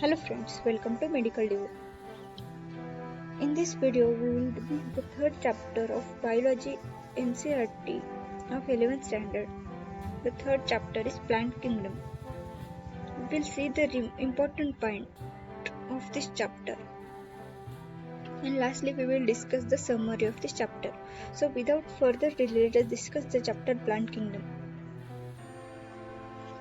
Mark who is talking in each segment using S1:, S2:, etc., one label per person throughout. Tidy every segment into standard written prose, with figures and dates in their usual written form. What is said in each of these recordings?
S1: Hello friends, welcome to Medical Devo. In this video, we will begin the third chapter of Biology NCERT of 11th standard. The third chapter is Plant Kingdom. We will see the important point of this chapter. And lastly, we will discuss the summary of this chapter. So without further delay, let us discuss the chapter Plant Kingdom.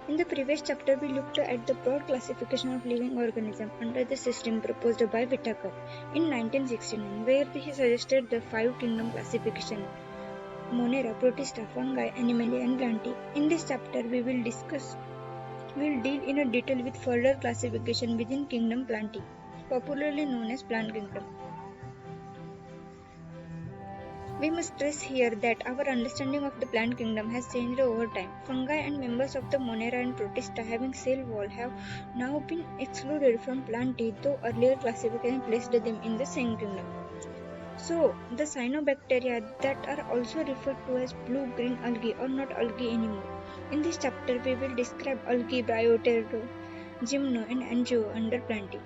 S1: In the previous chapter, we looked at the broad classification of living organisms under the system proposed by Whittaker in 1969, where he suggested the five kingdom classification: Monera, Protista, Fungi, Animalia, and Plantae. In this chapter, we will deal in a detail with further classification within kingdom Plantae, popularly known as plant kingdom. We must stress here that our understanding of the plant kingdom has changed over time. Fungi and members of the Monera and Protista having cell wall have now been excluded from Plantae, though earlier classification placed them in the same kingdom. So, the cyanobacteria that are also referred to as blue-green algae are not algae anymore. In this chapter, we will describe algae, bioptero, gymno, and angio under Plantae.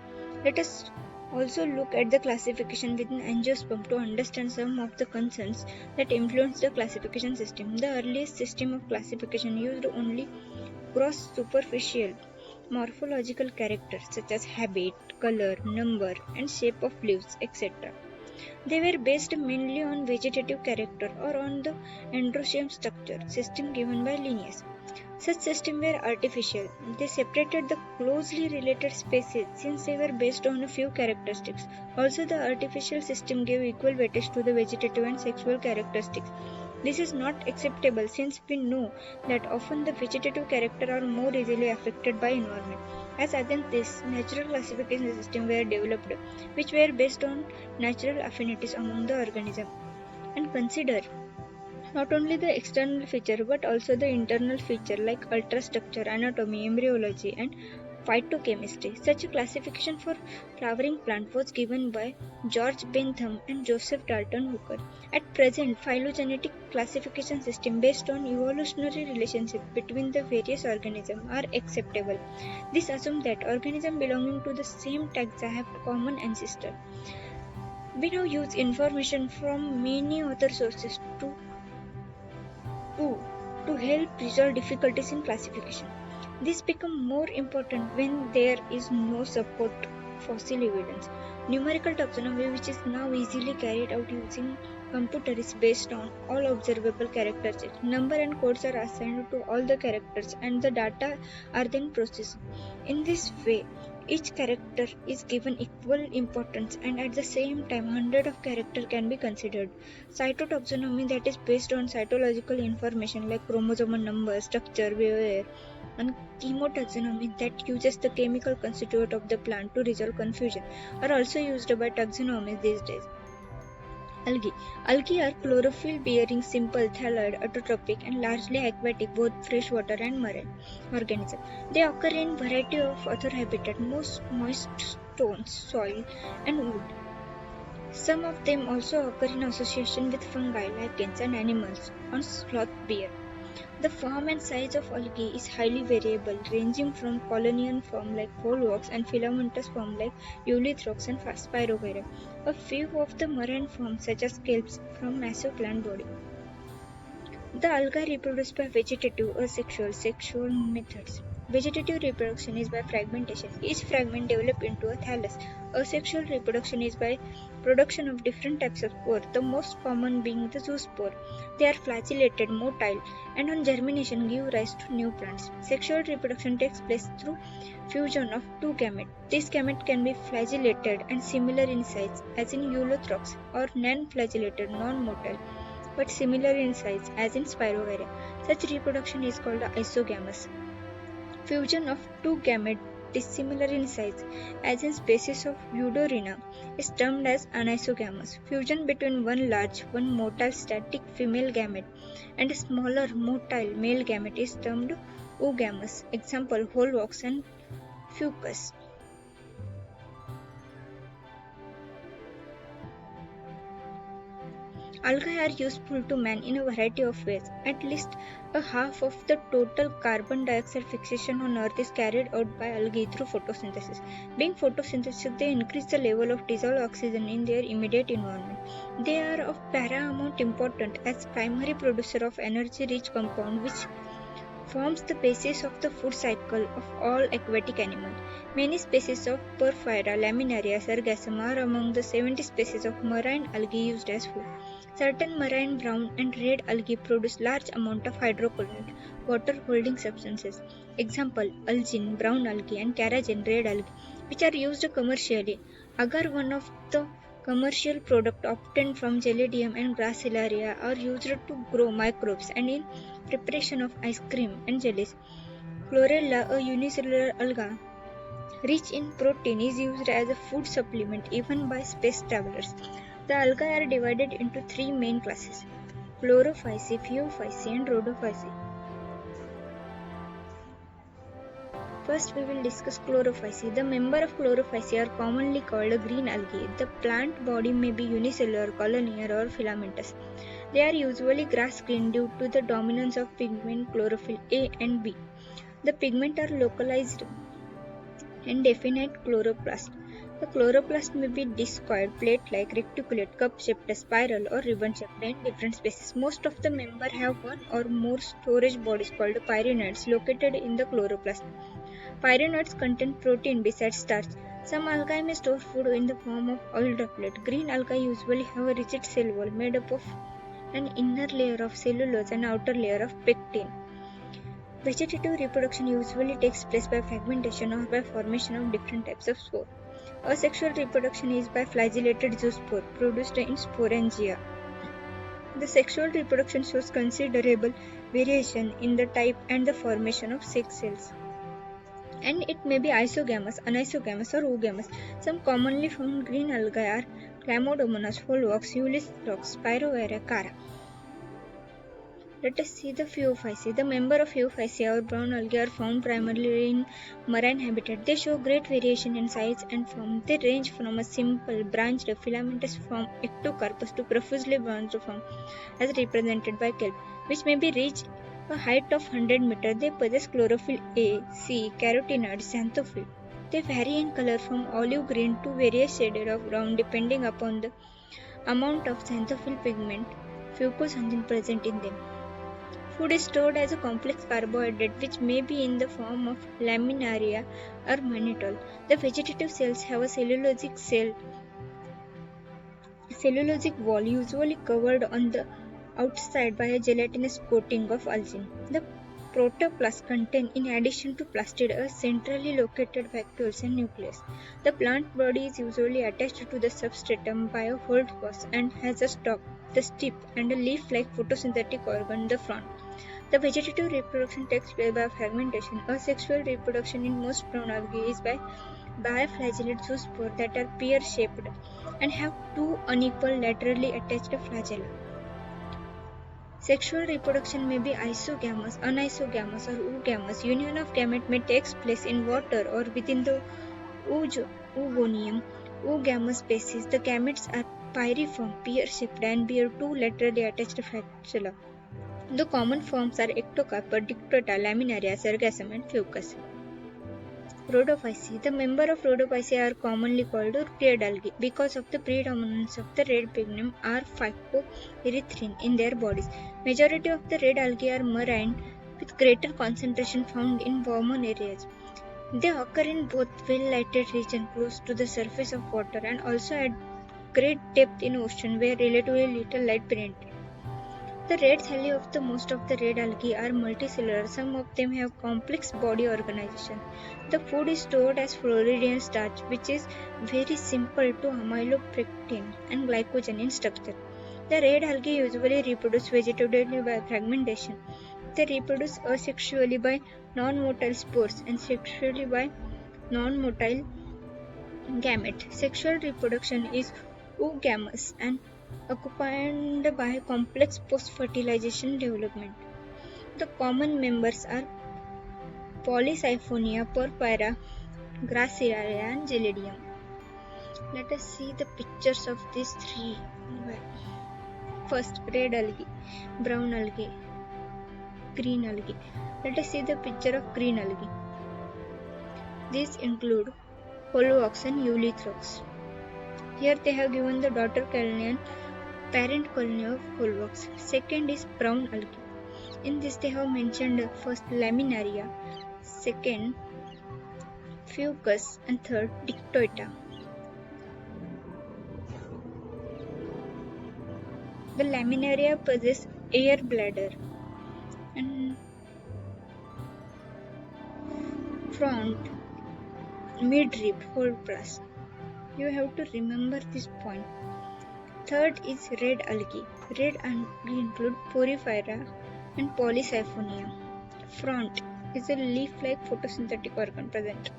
S1: Let us also look at the classification within angiosperm to understand some of the concerns that influence the classification system. The earliest system of classification used only gross superficial morphological characters such as habit, color, number, and shape of leaves, etc. They were based mainly on vegetative character or on the androecium structure system given by Linnaeus. Such systems were artificial. They separated the closely related species since they were based on a few characteristics. Also, the artificial system gave equal weightage to the vegetative and sexual characteristics. This is not acceptable since we know that often the vegetative character are more easily affected by environment. As against this, natural classification systems were developed, which were based on natural affinities among the organism. And consider not only the external feature but also the internal feature like ultrastructure, anatomy, embryology, and phytochemistry. Such a classification for flowering plant was given by George Bentham and Joseph Dalton Hooker. At present, phylogenetic classification system based on evolutionary relationship between the various organisms are acceptable. This assumes that organisms belonging to the same taxa have common ancestor. We now use information from many other sources to help resolve difficulties in classification. This becomes more important when there is no support fossil evidence. Numerical taxonomy, which is now easily carried out using computer, is based on all observable characters. Number and codes are assigned to all the characters and the data are then processed. In this way, each character is given equal importance and at the same time hundred of characters can be considered. Cytotaxonomy, that is based on cytological information like chromosomal number, structure, behavior, and chemotaxonomy that uses the chemical constituent of the plant to resolve confusion are also used by taxonomists these days. Algae. Algae are chlorophyll-bearing, simple, thalloid, autotrophic, and largely aquatic, both freshwater and marine organisms. They occur in variety of other habitats, most moist stones, soil, and wood. Some of them also occur in association with fungi, lichens, and animals on sloth bear. The form and size of algae is highly variable, ranging from colonial form like volvox and filamentous form like eulithrox and Spirogyra. A few of the marine forms such as kelps from massive plant body. The algae reproduce by vegetative, asexual, sexual methods. Vegetative reproduction is by fragmentation. Each fragment develops into a thallus. Asexual reproduction is by production of different types of spore, the most common being the zoospore. They are flagellated, motile, and on germination give rise to new plants. Sexual reproduction takes place through fusion of two gametes. These gametes can be flagellated and similar in size, as in Eulithrox, or non-flagellated, non-motile, but similar in size, as in Spirogyra. Such reproduction is called isogamous. Fusion of two gametes dissimilar in size, as in species of Eudorina, is termed as anisogamous. Fusion between one large, one motile static female gamete and a smaller motile male gamete is termed oogamous. Example: Volvox and Fucus. Algae are useful to man in a variety of ways. At least a half of the total carbon dioxide fixation on Earth is carried out by algae through photosynthesis. Being photosynthetic, they increase the level of dissolved oxygen in their immediate environment. They are of paramount importance as primary producer of energy-rich compound which forms the basis of the food cycle of all aquatic animals. Many species of Porphyra, Laminaria, Sargassum are among the 70 species of marine algae used as food. Certain marine brown and red algae produce large amount of hydrochloride, water-holding substances. Example, algin, brown algae, and caragen, red algae, which are used commercially. Agar, one of the commercial products obtained from Gelidium and Gracilaria, are used to grow microbes and in preparation of ice cream and jellies. Chlorella, a unicellular alga rich in protein, is used as a food supplement even by space travelers. The algae are divided into three main classes: Chlorophyceae, Phaeophyceae, and Rhodophyceae. First, we will discuss Chlorophyceae. The members of Chlorophyceae are commonly called green algae. The plant body may be unicellular, collinear, or filamentous. They are usually grass green due to the dominance of pigment chlorophyll A and B. The pigments are localized and definite chloroplast. The chloroplast may be discoid, plate-like, reticulate, cup-shaped, spiral, or ribbon-shaped in different species. Most of the members have one or more storage bodies called pyronates located in the chloroplast. Pyronates contain protein besides starch. Some algae may store food in the form of oil droplet. Green algae usually have a rigid cell wall made up of an inner layer of cellulose and outer layer of pectin. Vegetative reproduction usually takes place by fragmentation or by formation of different types of spore. Asexual reproduction is by flagellated zoospore produced in sporangia. The sexual reproduction shows considerable variation in the type and the formation of sex cells. And it may be isogamous, anisogamous, or oogamous. Some commonly found green algae are Chlamydomonas, Holvox, Ulysses, Spirogyra, Cara. Let us see the Phaeophyceae. The members of Phaeophyceae or brown algae are found primarily in marine habitat. They show great variation in size and form. They range from a simple branched filamentous form ectocarpus to profusely branched form as represented by kelp, which may be reached a height of 100 meters. They possess chlorophyll A, C, carotenoids, xanthophyll. They vary in color from olive green to various shades of brown depending upon the amount of xanthophyll pigment fucosanthin present in them. Food is stored as a complex carbohydrate which may be in the form of laminaria or mannitol. The vegetative cells have a cellulosic wall usually covered on the outside by a gelatinous coating of algin. The protoplast contain, in addition to plastid, a centrally located vacuoles and nucleus. The plant body is usually attached to the substratum by a holdfast and has a stalk, the stip, and a leaf-like photosynthetic organ, the frond. The vegetative reproduction takes place by fragmentation. Asexual reproduction in most brown algae is by biflagellate zoospore that are pear-shaped and have two unequal laterally attached flagella. Sexual reproduction may be isogamous, anisogamous, or oogamous. Union of gamete may take place in water or within the oogonium. Oogamous species, the gametes are pyriform, pear-shaped, and bear two laterally attached flagella. The common forms are ectocarpa, dictata, laminaria, sargassum, and fucus. Rhodophyceae. The members of Rhodophyceae are commonly called red algae because of the predominance of the red pigment or phycoerythrin in their bodies. Majority of the red algae are marine with greater concentration found in warmer areas. They occur in both well-lighted regions close to the surface of water and also at great depth in ocean where relatively little light penetrates. The red thalli of the most of the red algae are multicellular. Some of them have complex body organization. The food is stored as Floridian starch, which is very simple to amylopectin and glycogen in structure. The red algae usually reproduce vegetatively by fragmentation. They reproduce asexually by non-motile spores and sexually by non-motile gamete. Sexual reproduction is oogamous and accompanied by complex post-fertilization development. The common members are Polysiphonia, Porphyra, Gracilaria, and Gelidium. Let us see the pictures of these three. First, red algae, brown algae, green algae. Let us see the picture of green algae. These include Holvox and Eulithrox. Here they have given the daughter colony and parent colony of Holvox. Second is brown algae. In this they have mentioned first Laminaria, second Fucus, and third Dictyoita. The Laminaria possess air bladder and front mid-rib hold plus. You have to remember this point. Third is red algae. Red algae include Porifera and Polysiphonia. Front is a leaf-like photosynthetic organ present.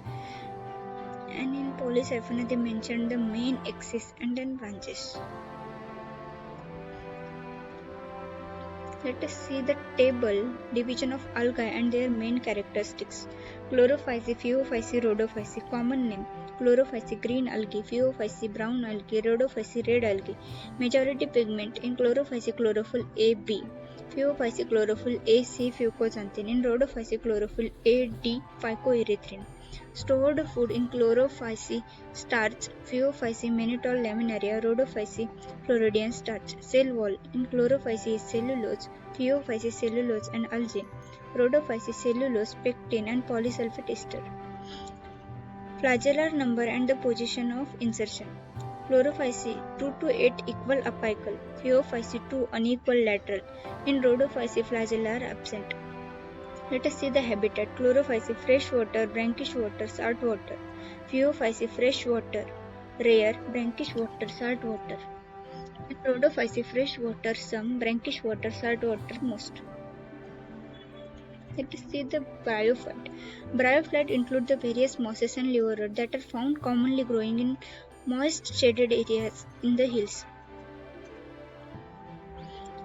S1: And in Polysiphonia they mentioned the main axis and then branches. Let us see the table division of algae and their main characteristics. Chlorophyce, Phaeophyce, Rhodophyce. Common name: Chlorophyce green algae, Phaeophyce brown algae, Rhodophyce red algae. Majority pigment in Chlorophyce chlorophyll A B, Phaeophyce chlorophyll A C fucoxanthin, in Rhodophyce chlorophyll A D phycoerythrin. Stored food in Chlorophyce starch, Phaeophyce mannitol laminaria, Rhodophyce chloridian starch. Cell wall in Chlorophyce is cellulose, Phaeophyce cellulose and algin, Rhodophyce cellulose, pectin and polysulfate ester. Flagellar number and the position of insertion. Chlorophyce 2 to 8 equal apical, Phaeophyce 2 unequal lateral, in Rhodophyce flagellar absent. Let us see the habitat. Chlorophyce fresh water, brackish water, salt water. Phaeophyce fresh water, rare, brackish water, salt water. And Rhodophyce fresh water some, brackish water, salt water most. Let us see the bryophyte. Bryophyte include the various mosses and liverwort that are found commonly growing in moist shaded areas in the hills.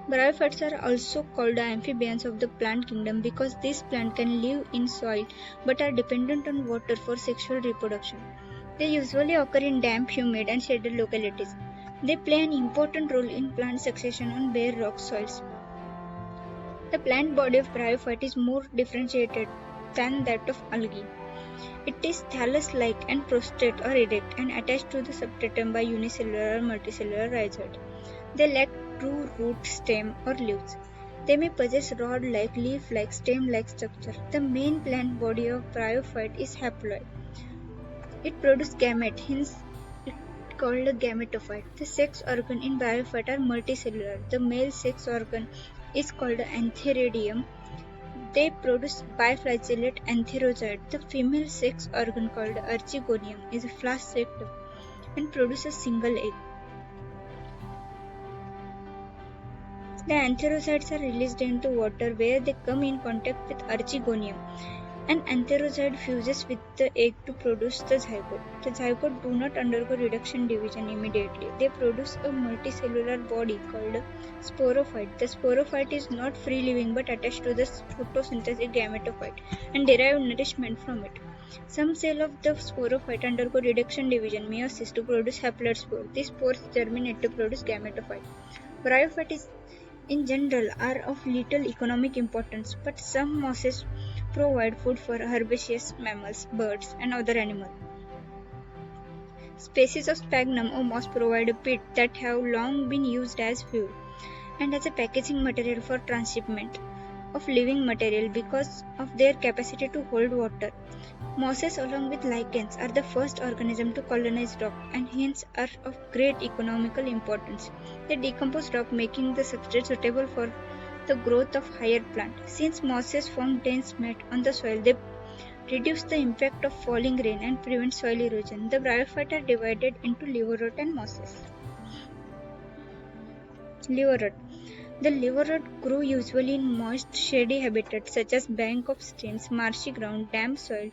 S1: Bryophytes are also called the amphibians of the plant kingdom because these plants can live in soil but are dependent on water for sexual reproduction. They usually occur in damp, humid and shaded localities. They play an important role in plant succession on bare rock soils. The plant body of bryophyte is more differentiated than that of algae. It is thallus-like and prostrate or erect and attached to the substratum by unicellular or multicellular rhizoid. They lack true root, stem or leaves. They may possess rod-like, leaf-like, stem-like structure. The main plant body of bryophyte is haploid. It produces gamete, hence it is called a gametophyte. The sex organ in bryophyte are multicellular. The male sex organ is called antheridium. They produce biflagellate antherozoid. The female sex organ called archegonium is a flask-shaped and produces a single egg. The antherozoids are released into water where they come in contact with archegonium. An antherozoid fuses with the egg to produce the zygote. The zygote do not undergo reduction division immediately. They produce a multicellular body called sporophyte. The sporophyte is not free living but attached to the photosynthetic gametophyte and derive nourishment from it. Some cells of the sporophyte undergo reduction division meiosis to produce haploid spore. These spores germinate to produce gametophyte. Bryophytes in general are of little economic importance, but some mosses provide food for herbaceous mammals, birds, and other animals. Species of sphagnum or moss provide a pit that have long been used as fuel and as a packaging material for transshipment of living material because of their capacity to hold water. Mosses along with lichens are the first organism to colonize rock and hence are of great economical importance. They decompose rock making the substrate suitable for the growth of higher plant. Since mosses form dense mat on the soil, they reduce the impact of falling rain and prevent soil erosion. The bryophytes are divided into liverwort and mosses. Liverwort. The liverwort grow usually in moist, shady habitats such as bank of streams, marshy ground, damp soil,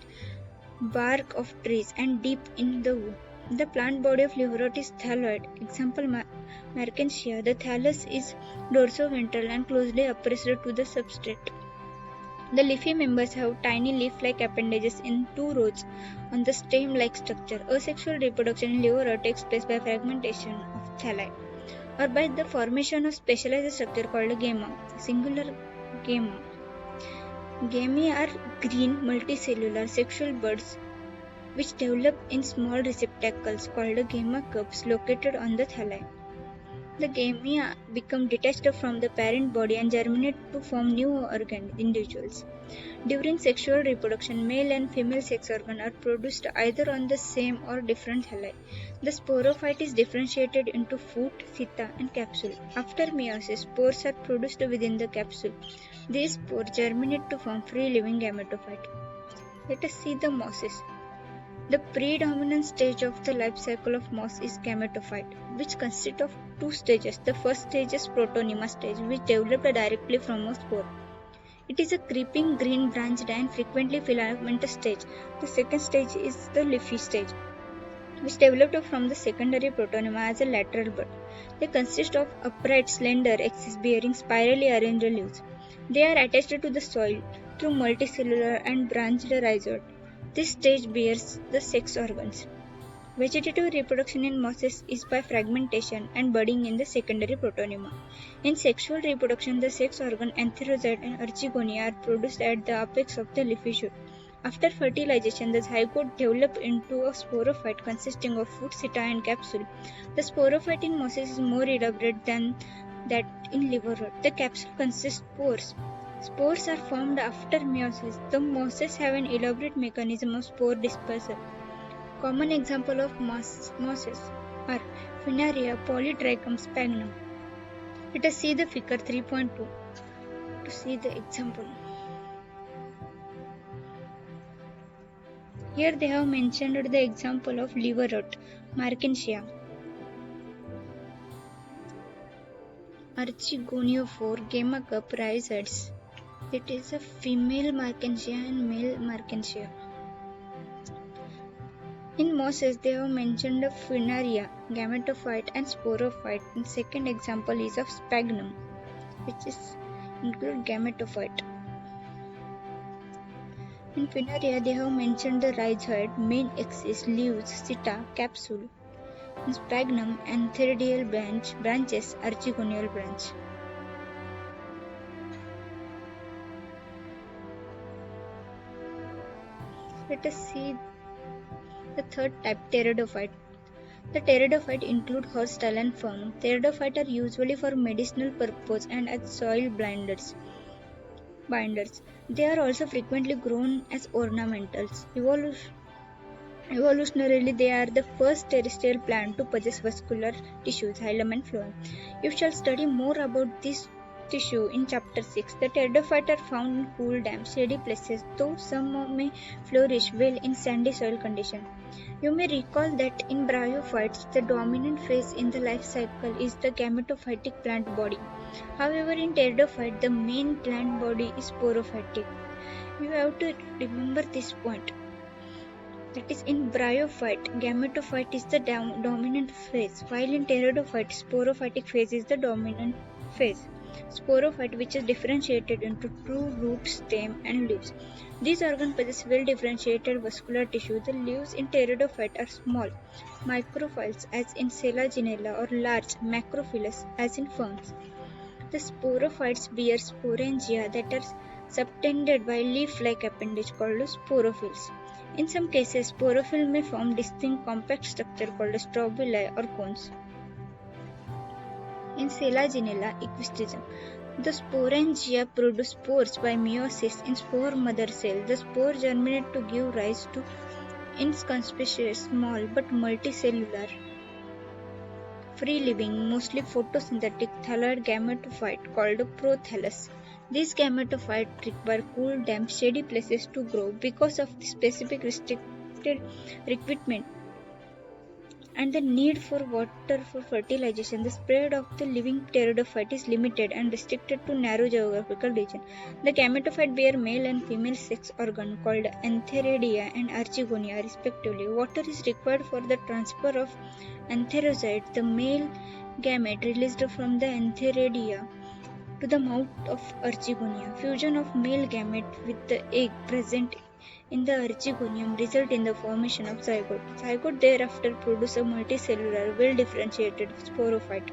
S1: bark of trees, and deep in the wood. The plant body of liverwort is thalloid. Example Marchantia. The thallus is dorsoventral and closely appressed to the substrate. The leafy members have tiny leaf-like appendages in 2 rows on the stem-like structure. Asexual reproduction in liverwort takes place by fragmentation of thalli. or by the formation of specialized structure called gamma, singular gamma. Gammae are green multicellular sexual buds which develop in small receptacles called gamma cups located on the thalli. The gamete become detached from the parent body and germinate to form new individuals. During sexual reproduction, male and female sex organs are produced either on the same or different thalli. The sporophyte is differentiated into foot, seta, and capsule. After meiosis, spores are produced within the capsule. These spores germinate to form free-living gametophyte. Let us see the mosses. The predominant stage of the life cycle of moss is gametophyte, which consists of two stages. The first stage is protonema stage, which develops directly from a spore. It is a creeping green branched and frequently filamentous stage. The second stage is the leafy stage, which developed from the secondary protonema as a lateral bud. They consist of upright, slender axis bearing spirally arranged leaves. They are attached to the soil through multicellular and branched rhizode. This stage bears the sex organs. Vegetative reproduction in mosses is by fragmentation and budding in the secondary protonema. In sexual reproduction, the sex organ antherozoite and archegonia are produced at the apex of the leafy shoot. After fertilization, the zygote develops into a sporophyte consisting of foot, seta, and capsule. The sporophyte in mosses is more elaborate than that in liverwort. The capsule consists of spores. Spores are formed after meiosis. The mosses have an elaborate mechanism of spore dispersal. Common examples of mosses are Funaria, Polytrichum sphagnum. Let us see the figure 3.2 to see the example. Here they have mentioned the example of liverwort, Markensia. Archegoniophore gamma cup rhizoids. It is a female Markensia and male Markensia. In mosses, they have mentioned of Funaria, gametophyte and sporophyte. The second example is of sphagnum, which is include gametophyte. In Funaria, they have mentioned the rhizoid, main axis, leaves, seta, capsule. In sphagnum, antheridial branches, archegonial branch. Let us see the third type, pteridophyte. The pteridophyte include hostile and fern. Pteridophyte are usually for medicinal purpose and as soil binders. They are also frequently grown as ornamentals. Evolutionarily, they are the first terrestrial plant to possess vascular tissues, xylem and phloem. You shall study more about this tissue in chapter 6. The pteridophyte are found in cool, damp, shady places, though some may flourish well in sandy soil conditions. You may recall that in bryophytes, the dominant phase in the life cycle is the gametophytic plant body. However, in pteridophyte, the main plant body is sporophytic. You have to remember this point. That is, in bryophyte, gametophyte is the dominant phase, while in pteridophyte, sporophytic phase is the dominant phase. Sporophyte, which is differentiated into true root, stem, and leaves. These organs possess well-differentiated vascular tissue. The leaves in pteridophyte are small microphylla as in Selaginella or large macrophyllous as in ferns. The sporophytes bear sporangia that are subtended by leaf-like appendage called sporophylls. In some cases, sporophyll may form distinct compact structure called strobili or cones. In Selaginella equistizum, the sporangia produce spores by meiosis in spore mother cell. The spore germinate to give rise to inconspicuous, small but multicellular, free-living, mostly photosynthetic thalloid gametophyte called prothallus. These gametophytes require cool, damp, shady places to grow because of the specific restricted requirement and the need for water for fertilization. The spread of the living pteridophyte is limited and restricted to narrow geographical region. The gametophyte bear male and female sex organ called antheridia and archegonia respectively. Water is required for the transfer of antherozoite, the male gamete released from the antheridia, to the mouth of archegonia. Fusion of male gamete with the egg present in the archegonium result in the formation of zygote. Zygote thereafter produce a multicellular, well-differentiated sporophyte.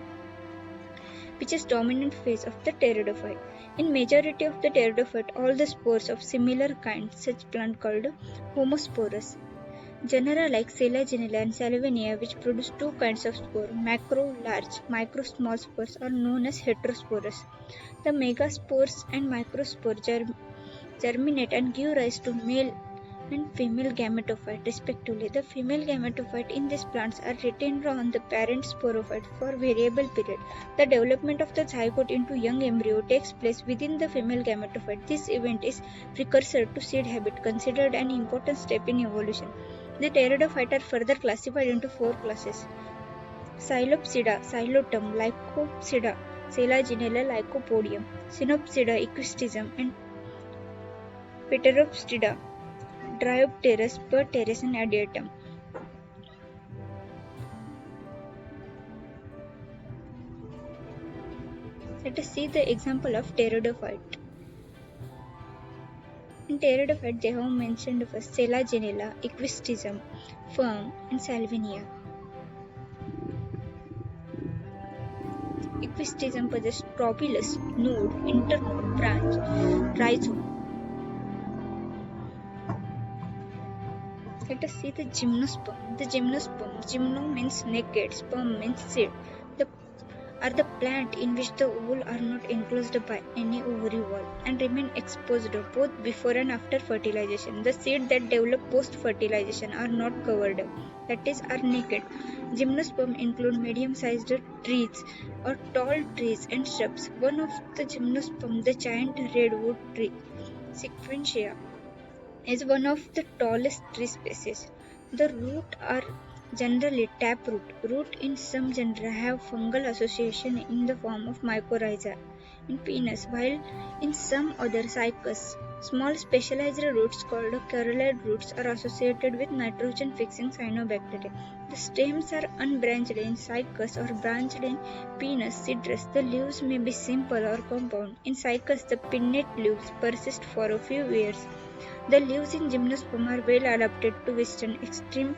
S1: which is dominant phase of the pteridophyte. In majority of the pteridophyte, all the spores of similar kind, such plant called homosporous. Genera like Selaginella and Salvinia, which produce two kinds of spore, macro large, micro small spores, are known as heterosporous. The megaspores and microspore germinate and give rise to male and female gametophyte respectively. The female gametophyte in these plants are retained on the parent sporophyte for variable period. The development of the zygote into young embryo takes place within the female gametophyte. This event is precursor to seed habit, considered an important step in evolution. The pteridophyte are further classified into four classes: Psilopsida, Psilotum, Lycopsida, Selaginella, Lycopodium, Synopsida, Equistism, and Pteropsida, Dryopteris, Perteris, and Adiatum. Let us see the example of pteridophyte. In pteridophyte, they have mentioned first Selaginella, Equistism, Fern, and Salvinia. Equistism possesses tropulus, node, internode, branch, rhizome. Let us see the gymnosperm. The gymnosperm, gymno means naked, sperm means seed, are the plant in which the ovule are not enclosed by any ovary wall and remain exposed both before and after fertilization. The seed that develop post-fertilization are not covered, that is, are naked. Gymnosperm include medium-sized trees or tall trees and shrubs. One of the gymnosperm, the giant redwood tree, Sequoia, is one of the tallest tree species. The roots are generally taproot. Root in some genera have fungal association in the form of mycorrhiza in pinus, while in some other cycas, small specialized roots called corolid roots are associated with nitrogen-fixing cyanobacteria. The stems are unbranched in cycas or branched in pinus cedrus. The leaves may be simple or compound. In cycas, the pinnate leaves persist for a few years. The leaves in gymnosperm are well adapted to withstand extreme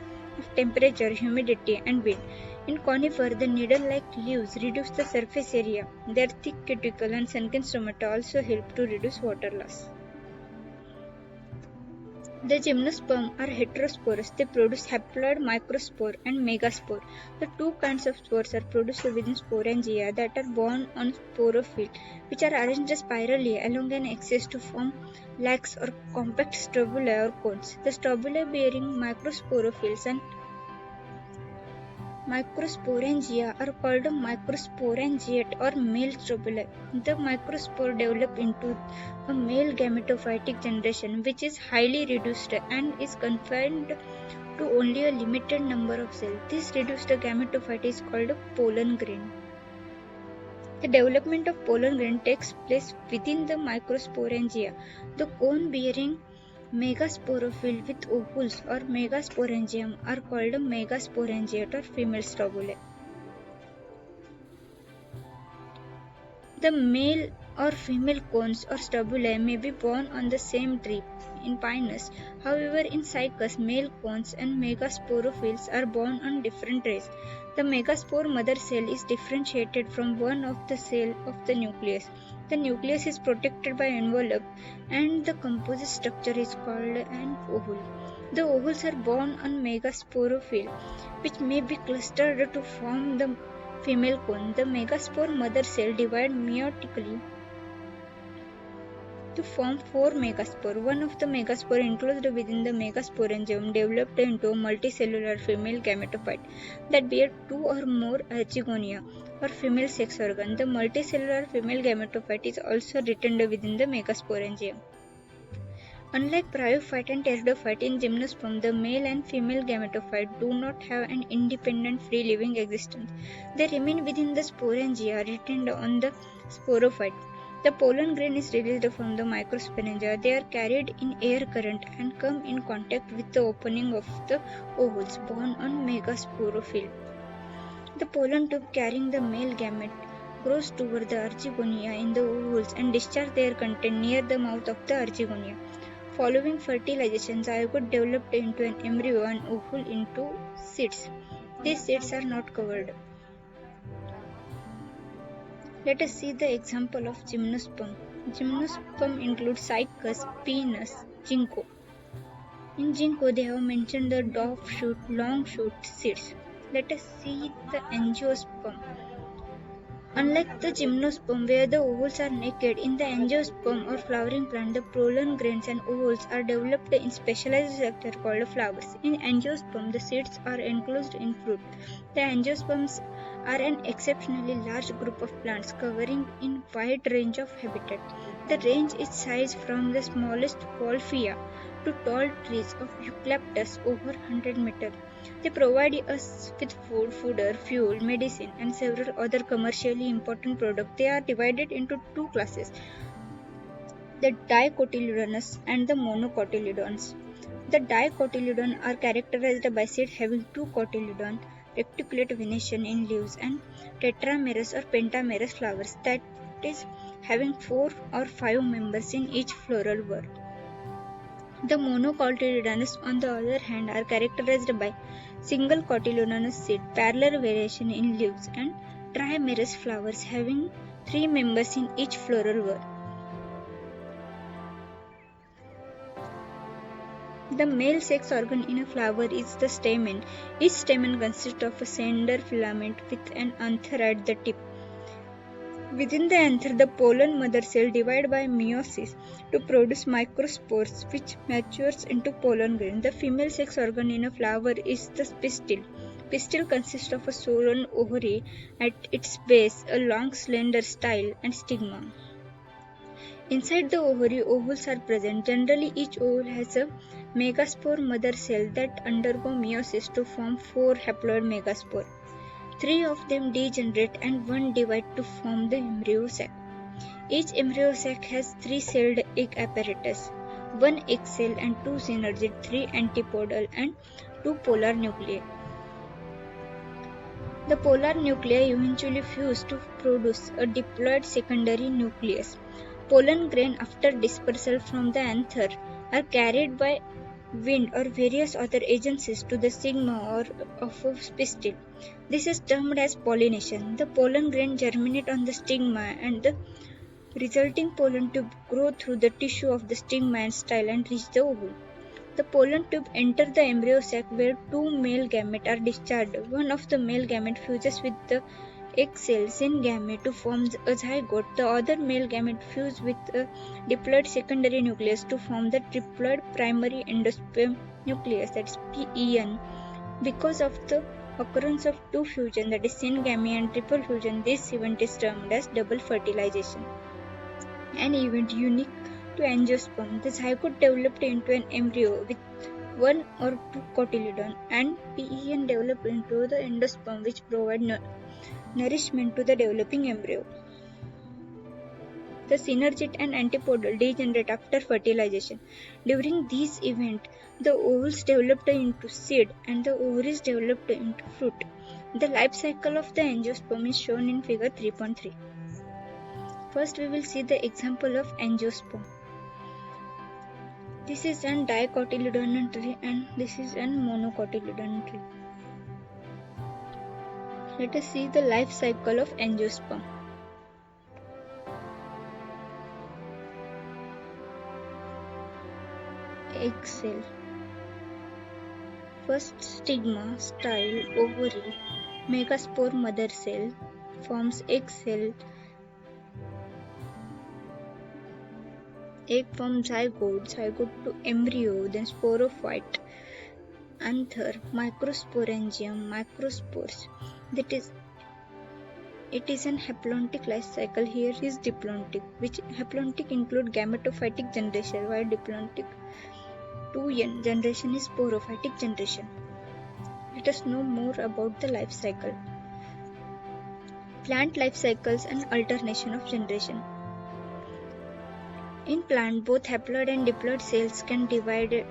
S1: temperature, humidity, and wind. In conifer, the needle-like leaves reduce the surface area. Their thick cuticle and sunken stomata also help to reduce water loss. The gymnosperm are heterosporous. They produce haploid microspore and megaspore. The two kinds of spores are produced within sporangia that are borne on sporophyll, which are arranged spirally along an axis to form lax or compact strobili or cones. The strobili bearing microsporophylls and microsporangia are called microsporangiate or male strobili. The microspore develop into a male gametophytic generation, which is highly reduced and is confined to only a limited number of cells. This reduced gametophyte is called a pollen grain. The development of pollen grain takes place within the microsporangia. The cone-bearing megasporophyll with ovules or megasporangium are called megasporangiate or female strobili. The male or female cones or strobili may be borne on the same tree in Pinus. However, in Cycas, male cones and megasporophylls are borne on different trees. The megaspore mother cell is differentiated from one of the cell of the nucleus. The nucleus is protected by envelope and the composite structure is called an ovule. The ovules are borne on megasporophyll, which may be clustered to form the female cone. The megaspore mother cell divides meiotically to form four megaspore. One of the megaspore enclosed within the megasporangium developed into a multicellular female gametophyte that bear two or more archegonia or female sex organ. The multicellular female gametophyte is also retained within the megasporangium. Unlike bryophyte and pteridophyte, in gymnosperm, the male and female gametophyte do not have an independent free-living existence. They remain within the sporangia, retained on the sporophyte. The pollen grain is released from the microsporangia. They are carried in air current and come in contact with the opening of the ovules borne on megasporophyll. The pollen tube carrying the male gamete grows toward the archegonia in the ovules and discharge their content near the mouth of the archegonia. Following fertilization, zygote developed into an embryo and ovule into seeds. These seeds are not covered. Let us see the example of gymnosperm. Gymnosperm includes cycas, pinus, ginkgo. In ginkgo, they have mentioned the dwarf shoot, long shoot seeds. Let us see the angiosperm. Unlike the gymnosperm, where the ovules are naked, in the angiosperm or flowering plant, the pollen grains and ovules are developed in specialized structure called flowers. In angiosperm, the seeds are enclosed in fruit. The angiosperms are an exceptionally large group of plants covering a wide range of habitat. The range is size from the smallest wolfia to tall trees of eucalyptus over 100 meters. They provide us with food, fodder, fuel, medicine, and several other commercially important products. They are divided into two classes, the dicotyledonous and the monocotyledons. The dicotyledon are characterized by seed having two cotyledon, reticulate venation in leaves, and tetramerous or pentamerous flowers, that is, having 4 or 5 members in each floral whorl. The monocotyledons, on the other hand, are characterized by single cotyledonous seed, parallel variation in leaves, and trimerous flowers having 3 members in each floral whorl. The male sex organ in a flower is the stamen. Each stamen consists of a slender filament with an anther at the tip. Within the anther, the pollen mother cell divides by meiosis to produce microspores, which matures into pollen grain. The female sex organ in a flower is the pistil. Pistil consists of a swollen ovary at its base, a long slender style, and stigma. Inside the ovary, ovules are present. Generally, each ovule has a megaspore mother cell that undergo meiosis to form 4 haploid megaspores. 3 of them degenerate and 1 divide to form the embryo sac. Each embryo sac has 3-celled egg apparatus, 1 egg cell and 2 synergid, 3 antipodal and 2 polar nuclei. The polar nuclei eventually fuse to produce a diploid secondary nucleus. Pollen grain, after dispersal from the anther, are carried by wind or various other agencies to the stigma of a pistil. This is termed as pollination. The pollen grain germinate on the stigma and the resulting pollen tube grow through the tissue of the stigma and style and reach the ovule. The pollen tube enters the embryo sac where 2 male gametes are discharged. One of the male gamete fuses with the egg cells in gamete to form a zygote. The other male gamete fuses with a diploid secondary nucleus to form the triploid primary endosperm nucleus, that is PEN. Because of the occurrence of 2 fusion, that is syngamy and triple fusion, this event is termed as double fertilization. An event unique to angiosperm. The zygote developed into an embryo with 1 or 2 cotyledon, and PEN developed into the endosperm, which provide nourishment to the developing embryo. The synergid and antipodal degenerate after fertilization. During these events, the ovules developed into seed and the ovaries developed into fruit. The life cycle of the angiosperm is shown in figure 3.3. First, we will see the example of angiosperm. This is an dicotyledonous tree and this is an monocotyledonous tree. Let us see the life cycle of angiosperm. Egg cell. First, stigma, style, ovary, megaspore mother cell, forms egg cell, egg forms zygote, zygote to embryo, then sporophyte, anther, microsporangium, microspores. It is an haplontic life cycle. Here is diplontic, which haplontic include gametophytic generation, while diplontic 2n generation is sporophytic generation. Let us know more about the life cycle. Plant life cycles and alternation of generation. In plant, both haploid and diploid cells can divide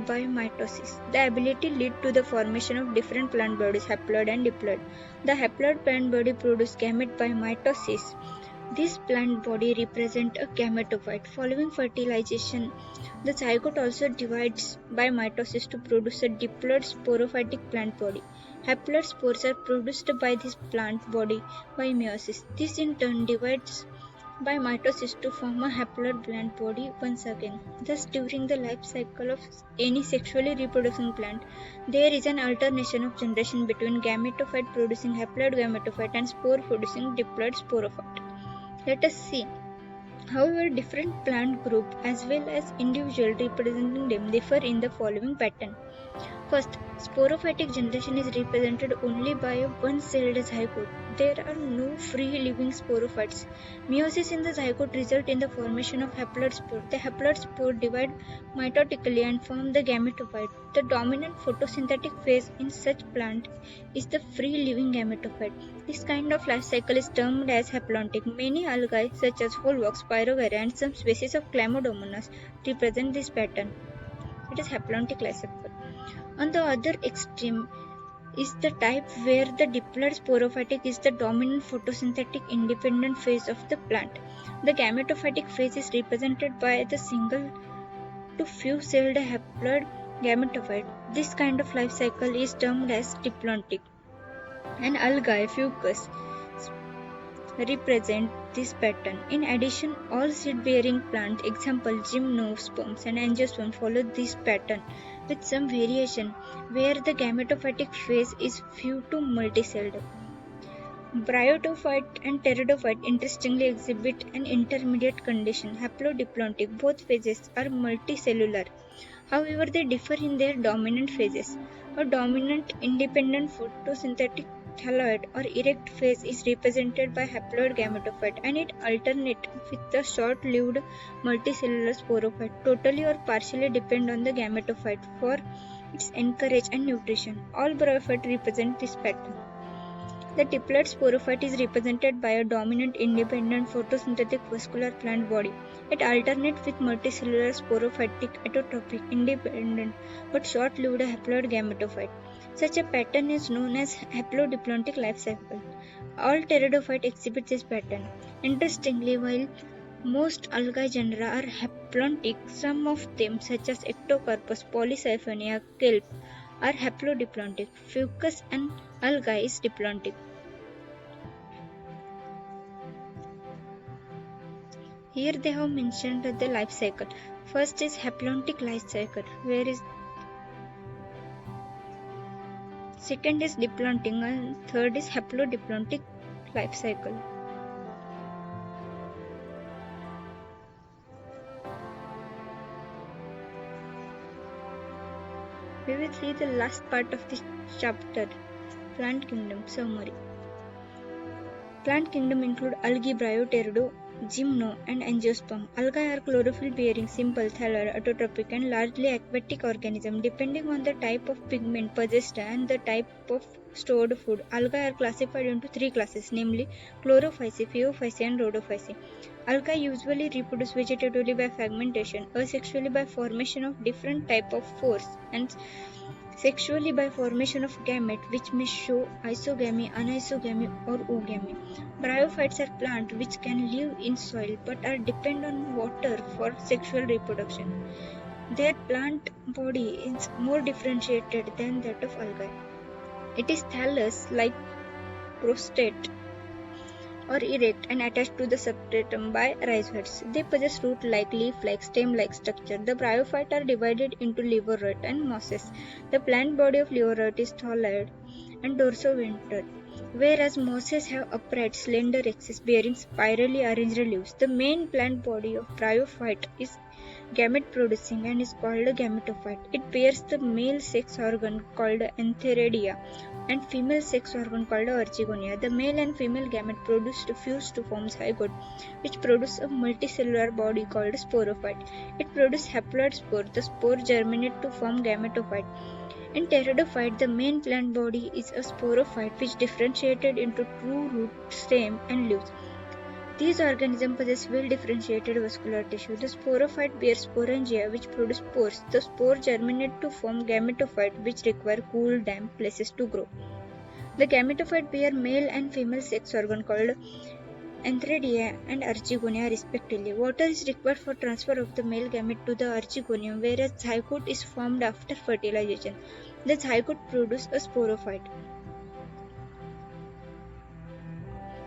S1: by mitosis. The ability leads to the formation of different plant bodies, haploid and diploid. The haploid plant body produces gamete by mitosis, This plant body represents a gametophyte. Following fertilization, the zygote also divides by mitosis to produce a diploid sporophytic plant body. Haploid spores are produced by this plant body by meiosis. This in turn divides by mitosis to form a haploid plant body once again. Thus, during the life cycle of any sexually reproducing plant, there is an alternation of generation between gametophyte producing haploid gametophyte and spore producing diploid sporophyte. Let us see. However, different plant group as well as individual representing them differ in the following pattern. First, sporophytic generation is represented only by a one-celled zygote. There are no free-living sporophytes. Meiosis in the zygote results in the formation of haploid spore. The haploid spore divide mitotically and form the gametophyte. The dominant photosynthetic phase in such plant is the free-living gametophyte. This kind of life cycle is termed as haplontic. Many algae, such as Holvox, Pyrogyra, and some species of Chlamydomonas, represent this pattern. It is haplontic life cycle. On the other extreme is the type where the diploid sporophytic is the dominant photosynthetic independent phase of the plant. The gametophytic phase is represented by the single to few-celled haploid gametophyte. This kind of life cycle is termed as diplontic. And algae, fucus, represent this pattern. In addition, all seed-bearing plants, example gymnosperms and angiosperms, follow this pattern with some variation where the gametophytic phase is few to multicelled. Bryophyte and pteridophyte interestingly exhibit an intermediate condition, haplodiplontic. Both phases are multicellular. However, they differ in their dominant phases. A dominant independent photosynthetic thalloid or erect phase is represented by haploid gametophyte, and it alternates with the short-lived multicellular sporophyte. Totally or partially depend on the gametophyte for its anchorage and nutrition. All bryophytes represent this pattern. The diploid sporophyte is represented by a dominant independent photosynthetic vascular plant body. It alternates with multicellular sporophytic autotrophic independent but short-lived haploid gametophyte. Such a pattern is known as haplodiplontic life cycle. All pteridophytes exhibit this pattern. Interestingly, while most algae genera are haplontic, some of them such as Ectocarpus, Polysiphonia, kelp are haplodiplontic. Fucus and algae is diplontic. Here they have mentioned the life cycle. First is haplontic life cycle, whereas second is diplontic and third is haplodiplontic life cycle. We will see the last part of this chapter, plant kingdom summary. Plant kingdom include algae, bryopterido, gymno, and angiosperm. Algae are chlorophyll-bearing, simple, thalloid, autotrophic, and largely aquatic organisms. Depending on the type of pigment possessed and the type of stored food, algae are classified into three classes, namely chlorophyce, phaeophyce, and rhodophyce. Algae usually reproduce vegetatively by fragmentation, asexually by formation of different type of spores, and sexually by formation of gamete which may show isogamy, anisogamy, or oogamy. Bryophytes are plants which can live in soil but are dependent on water for sexual reproduction. Their plant body is more differentiated than that of algae. It is thallus-like prostate or erect and attached to the substratum by rhizoids. They possess root-like, leaf-like, stem-like structure. The bryophytes are divided into levorot and mosses. The plant body of levorot is thalloid and dorsoventral, whereas mosses have upright, slender axis bearing spirally arranged leaves. The main plant body of bryophyte is gamete-producing and is called a gametophyte. It bears the male sex organ called antheridia and female sex organ called archegonia. The male and female gamete fuse to form zygote, which produce a multicellular body called sporophyte. It produces haploid spore. The spore germinate to form gametophyte. In pteridophyte, the main plant body is a sporophyte which differentiated into true root, stem, and leaves. These organisms possess well-differentiated vascular tissue. The sporophyte bears sporangia which produce spores. The spore germinate to form gametophyte which require cool, damp places to grow. The gametophyte bear male and female sex organ called Antheridia and Archegonia respectively. Water is required for transfer of the male gamete to the archegonium, whereas zygote is formed after fertilization. The zygote produces a sporophyte.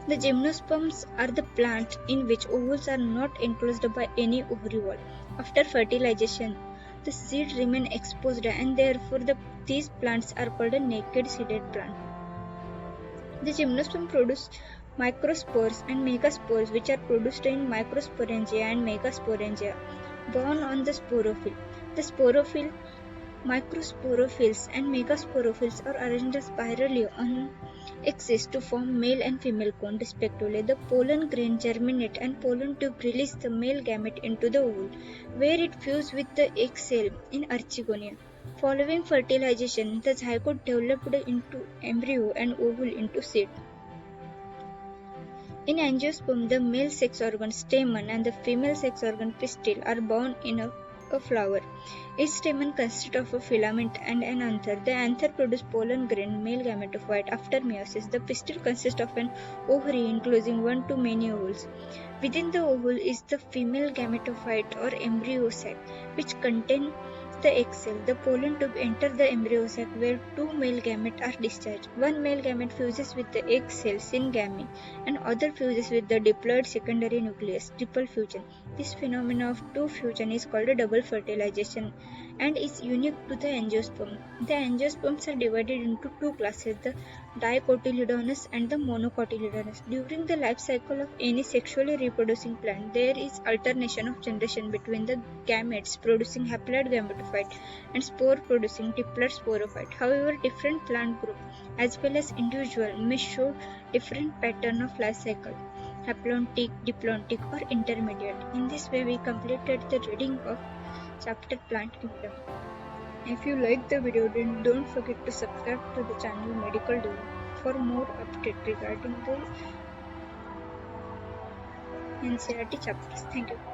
S1: The gymnosperms are the plants in which ovules are not enclosed by any ovary wall. After fertilization, the seeds remain exposed and therefore these plants are called a naked seeded plant. The gymnosperm produce microspores and megaspores, which are produced in microsporangia and megasporangia, borne on the sporophyll. The sporophyll, microsporophylls, and megasporophylls are arranged spirally on axis to form male and female cone respectively. The pollen grain germinate and pollen tube release the male gamete into the ovule, where it fuses with the egg cell in archegonia. Following fertilization, the zygote developed into embryo and ovule into seed. In angiosperm, the male sex organ stamen and the female sex organ pistil are born in a flower. Each stamen consists of a filament and an anther. The anther produces pollen grain, male gametophyte. After meiosis, the pistil consists of an ovary enclosing one to many ovules. Within the ovule is the female gametophyte or embryo sac, which contains the egg cell. The pollen tube enters the embryo sac where two male gametes are discharged. One male gamete fuses with the egg cells in gamete and other fuses with the diploid secondary nucleus, triple fusion. This phenomenon of two fusion is called a double fertilization and is unique to the angiosperm. The angiosperms are divided into two classes, the dicotyledonous and the monocotyledonous. During the life cycle of any sexually reproducing plant, there is alternation of generation between the gametes producing haploid gametophyte and spore producing diploid sporophyte. However, different plant groups as well as individual may show different pattern of life cycle, haplontic, diplontic or intermediate. In this way, we completed the reading of chapter Plant Kingdom. If you like the video, then don't forget to subscribe to the channel Medical Duo for more updates regarding the NCERT chapters. Thank you.